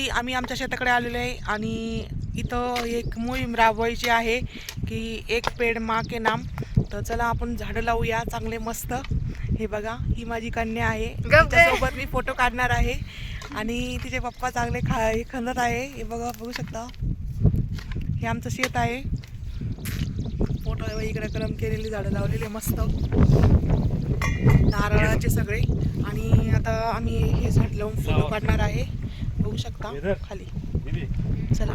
मंडळी, आम्ही आमच्या शेताकडे आलेलो आहे आणि इथं एक मोहीम राबवायची आहे की एक पेड माँ के नाम. तर चला आपण झाडं लावूया चांगले मस्त. हे बघा, ही माझी कन्या आहे, तिच्यासोबत मी फोटो काढणार आहे आणि तिचे पप्पा चांगले हे खणत आहे. हे बघा, बघू शकता, हे आमचं शेत आहे. फोटो आहे, इकडे कलम केलेली झाडं लावलेली मस्त नारळाचे सगळे. आणि आता आम्ही हे झाड लावून फोटो काढणार आहे, बघू शकता खाली. चला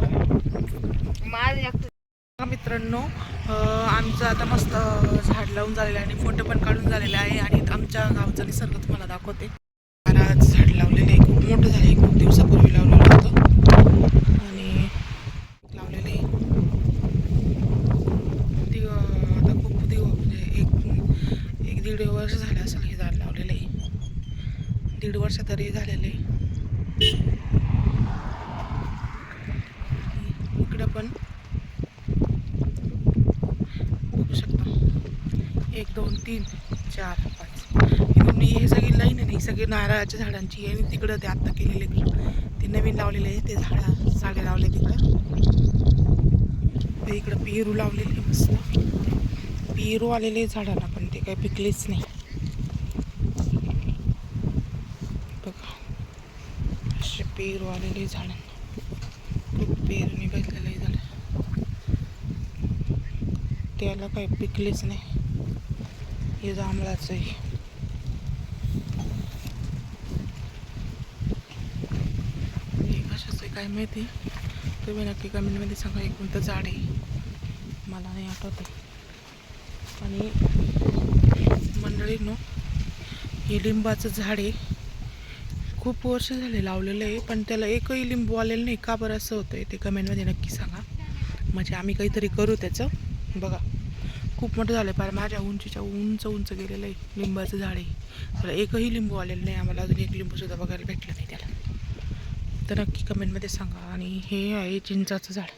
मित्रांनो, आमचं आता मस्त झाड लावून झालेलं आहे आणि फोटो पण काढून झालेला आहे. आणि आमच्या गावचा निसर्ग तुम्हाला दाखवते. नारळाचं झाड लावलेलं आहे, खूप मोठं झालं आहे, खूप दिवसापूर्वी लावलेलं होतं आणि लावलेलं आहे. आता खूप म्हणजे एक दीड वर्ष झालं असेल हे झाड लावलेलं आहे. 1.5 वर्ष तरी झालेलं आहे. इकडं पण बघू शकता, 1 2 3 4 5 मी हे सगळी लाईन आहे, सगळी नारळाच्या झाडांची आहे. आणि तिकडं ते आत्ता केलेले ते नवीन लावलेले आहे, ते झाडे लावले तिकडं. इकडं पेरू लावलेले मस्त, पेरू आलेले झाडांना, पण ते काही पिकलेच नाही. बघा, असे पेरू आलेले झाडांना, खूप पेरू निघालेलं आहे झाड, त्याला काही पिकलेच नाही. हे जांभळाचं आहे. हे कशाचं आहे काय माहिती, तुम्ही नक्की कमेंटमध्ये सांगा. एक कोणतं झाड आहे, मला नाही आठवत आहे. आणि मंडळींनो, हे लिंबाचं झाड आहे, खूप वर्ष झाले लावलेलं आहे, पण त्याला एकही लिंबू आलेलं नाही. का बरं असं होतं आहे ते कमेंटमध्ये नक्की सांगा, म्हणजे आम्ही काहीतरी करू त्याचं. बघा, खूप मोठं झालं आहे, फार माझ्या उंचीच्या उंच गेलेलं आहे लिंबाचं झाड आहे. त्याला एकही लिंबू आलेलं नाही. आम्हाला अजून एक लिंबूसुद्धा बघायला भेटलं नाही त्याला. तर नक्की कमेंटमध्ये सांगा. आणि हे आहे चिंचाचं झाड,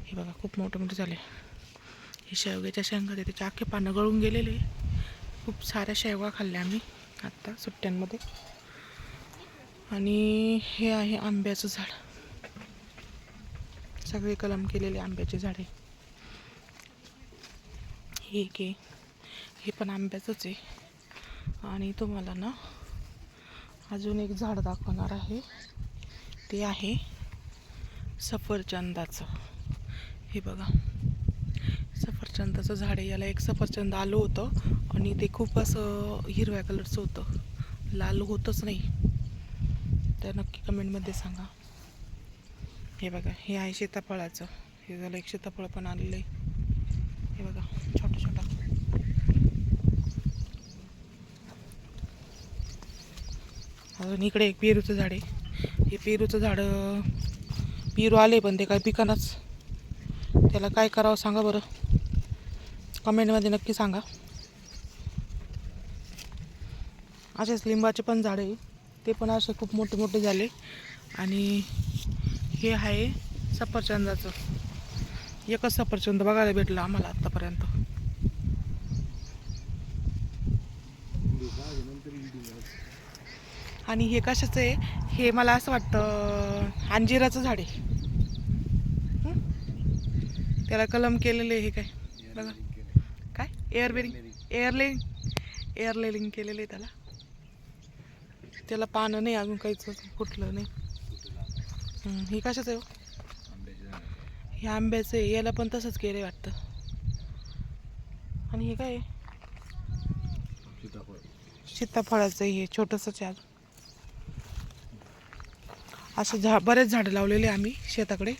हे बघा खूप मोठं झालं आहे. हे शेवग्याच्या शेंगा, त्याचे अख्खे पानं गळून गेलेले. खूप साऱ्या शेवगा खाल्ल्या आम्ही आत्ता सुट्ट्यांमध्ये. आणि हे आहे आंब्याचं झाड, सगळे कलम केलेले आंब्याचे झाडे. हे पण आंब्याचंच आहे. आणि तुम्हाला ना अजून एक झाड दाखवणार आहे, ते आहे सफरचंदाचं. हे बघा, सफरचंदाचं झाड आहे. याला एक सफरचंद आलं होतं आणि ते खूप असं हिरव्या कलरचं होतं, लाल होतच नाही. तर नक्की कमेंटमध्ये सांगा. हे बघा, हे आहे सीताफळाचं. हे झालं एक सीताफळ पण आलेलं आहे. हे बघा, छोटं छोटं. अजून इकडे एक पेरूचं झाड आहे. हे पेरूचं झाड, पेरू आले पण ते काय पिकानाच. त्याला काय करावं सांगा बरं, कमेंटमध्ये नक्की सांगा. असेच लिंबाचे पण झाड आहे, ते पण असे खूप मोठे झाले. आणि हे आहे सफरचंदाचं. एकच सफरचंद बघायला भेटलं आम्हाला आत्तापर्यंत. आणि हे कशाचं आहे, हे मला असं वाटतं अंजिराचं झाड आहे. त्याला कलम केलेलं आहे. हे काय बघा, काय एअरलेलिंग केलेलं आहे त्याला. त्याला पानं नाही अजून, काहीच फुटलं नाही. हे कशाचं आहे, हे आंब्याचं आहे. याला पण तसंच केलं वाटतं. आणि हे काय, सीताफळाचं आहे. हे छोटंसंच आहे. असं बरेच झाडं लावलेले आम्ही शेताकडे.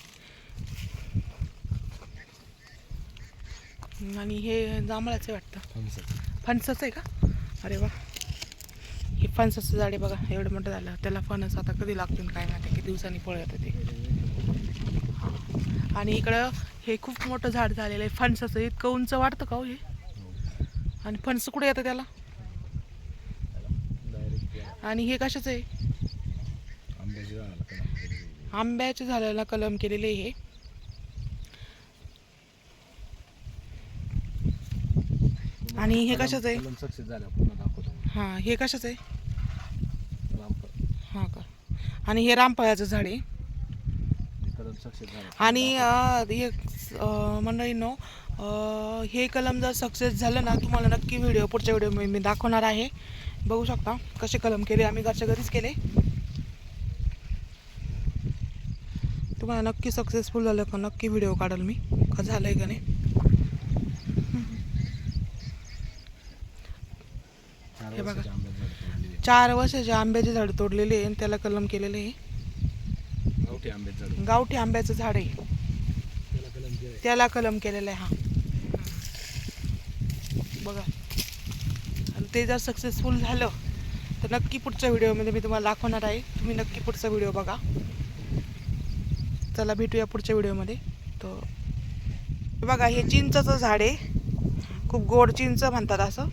आणि हे जांभळाचं आहे वाटतं, फणसाचं आहे का? अरे वा, हे फणसाचं झाड आहे बघा, एवढं मोठं झालं. त्याला फणस आता कधी लागतील काय माहिती, किती दिवसांनी फळ येतं ते. आणि इकडं हे खूप मोठं झाड झालेलं आहे फणसाचं. इतकं उंच वाटतं का हो हे? आणि फणस कुठे येतं त्याला? आणि हे कशाचं आहे? आंब्याच्या झाडाला कलम केलेले हे. आणि हे कशाचं आहे? हां, हे कशाचं आहे? हां का. आणि हे रामफळाचं झाड आहे. आणि मंडळींनो, हे कलम जर सक्सेस झालं ना, तुम्हाला नक्की पुढच्या व्हिडिओ मी दाखवणार आहे. बघू शकता कसे कलम केले आम्ही, घरच्या घरीच केले. तुम्हाला नक्की सक्सेसफुल झालं का नक्की व्हिडिओ काढेल मी, का झालंय का नाही. हे बघा 4 वर्षाचे आंब्याचे झाड तोडलेले आहे आणि त्याला कलम केलेले आहे. गावठी आंब्याचं झाड आहे, त्याला कलम केलेला आहे. हा बघा, आणि ते जर सक्सेसफुल झालं तर नक्की पुढच्या व्हिडिओमध्ये मी तुम्हाला दाखवणार आहे. तुम्ही नक्की पुढचा व्हिडिओ बघा. चला भेटूया पुढच्या व्हिडिओमध्ये. तर बघा, हे चिंचचं झाड आहे, खूप गोड चिंच म्हणतात, असं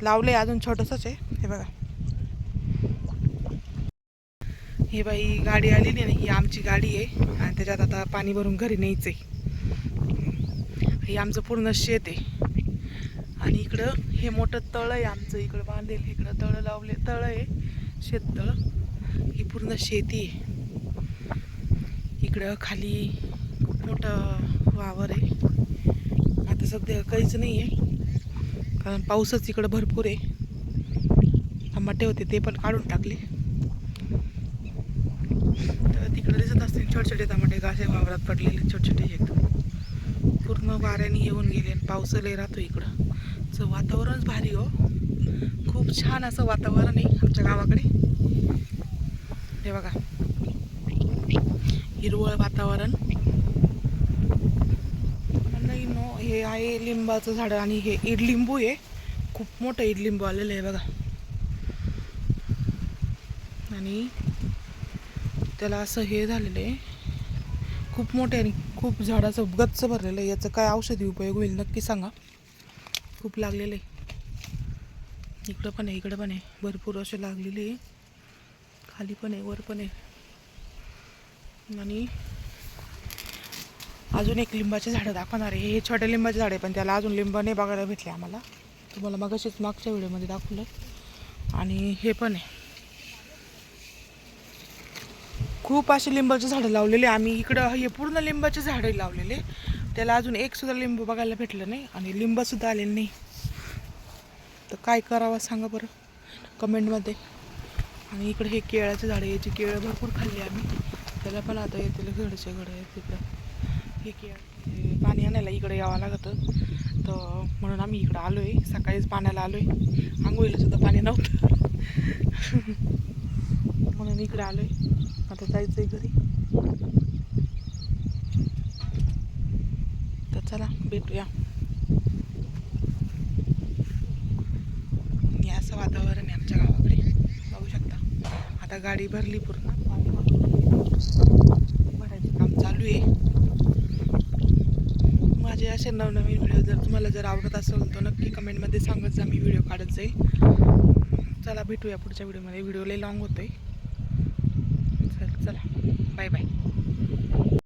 लावले, अजून छोटंसंच आहे. हे बघा, ही बाई गाडी आलेली नाही, ही आमची गाडी आहे आणि त्याच्यात आता पाणी भरून घरी न्यायचं आहे. हे आमचं पूर्ण शेत आहे आणि इकडं हे मोठं तळ आहे आमचं, इकडं बांधेल, इकडं तळ लावले, तळ आहे, शेततळ. ही पूर्ण शेती आहे. इकडं खाली खूप मोठं वावर आहे. आता सध्या काहीच नाही आहे कारण पाऊसच इकडं भरपूर आहे. टमाटे होते ते पण काढून टाकले. तर तिकडे दिसत असतील छोटे छोटे टमाटे गासे वावरात पडलेले, छोटे छोटे एकदम, पूर्ण वाऱ्याने येऊन गेले. आणि पाऊस लय राहतो इकडं. चं वातावरणच भारी हो, खूप छान असं वातावरण आहे आमच्या गावाकडे. हे बघा, हिरवळ वातावरण. नाही नो, हे आहे लिंबाचं झाड आणि हे इडलिंबू आहे, खूप मोठं इडलिंबू आलेलं आहे बघा. आणि त्याला असं हे झालेलं आहे, खूप मोठे आणि खूप झाडाचं गच्च भरलेलं आहे. याचं काय औषधी उपयोग होईल नक्की सांगा. खूप लागलेलं आहे. इकडं पण आहे, इकडं पण आहे, भरपूर असे लागलेले आहे. खाली पण आहे, वर पण आहे. आणि अजून एक लिंबाचे झाडं दाखवणार आहे. हे छोटे लिंबाचे झाड आहे पण त्याला अजून लिंब नाही बघायला भेटले आम्हाला. तुम्हाला मगाशीच मागच्या व्हिडिओमध्ये दाखवलं. आणि हे पण आहे, खूप असे लिंबाचे झाडं लावलेले आम्ही इकडं. हे पूर्ण लिंबाचे झाडं लावलेले, त्याला अजून एक सुद्धा लिंबू बघायला भेटलं नाही आणि लिंबसुद्धा आलेले नाही. तर काय करावं सांगा बरं कमेंटमध्ये. आणि इकडे हे केळाचे झाडं, याची केळं भरपूर खाल्ली आम्ही, त्याला पण आता येतील घडचे घड आहे तिकडं. हे केळं पाणी आणायला इकडे यावं लागतं, तर म्हणून आम्ही इकडं आलो आहे. सकाळीच पाण्याला आलो आहे, आंघोळीला सुद्धा पाणी नव्हतं म्हणून इकडे आलो आहे. आता जायचं आहे घरी. तर चला भेटूया. हे असं वातावरण आहे आमच्या गावाकडे, बघू शकता. आता गाडी भरली, पूर्ण पाणी भरायचं काम चालू आहे. माझे असे नवनवीन व्हिडिओ जर तुम्हाला आवडत असेल तर नक्की कमेंटमध्ये सांगत जा, मी व्हिडिओ काढत जाईल. चला भेटूया पुढच्या व्हिडिओमध्ये. व्हिडिओ लय लॉंग होतोय. चला बाय बाय.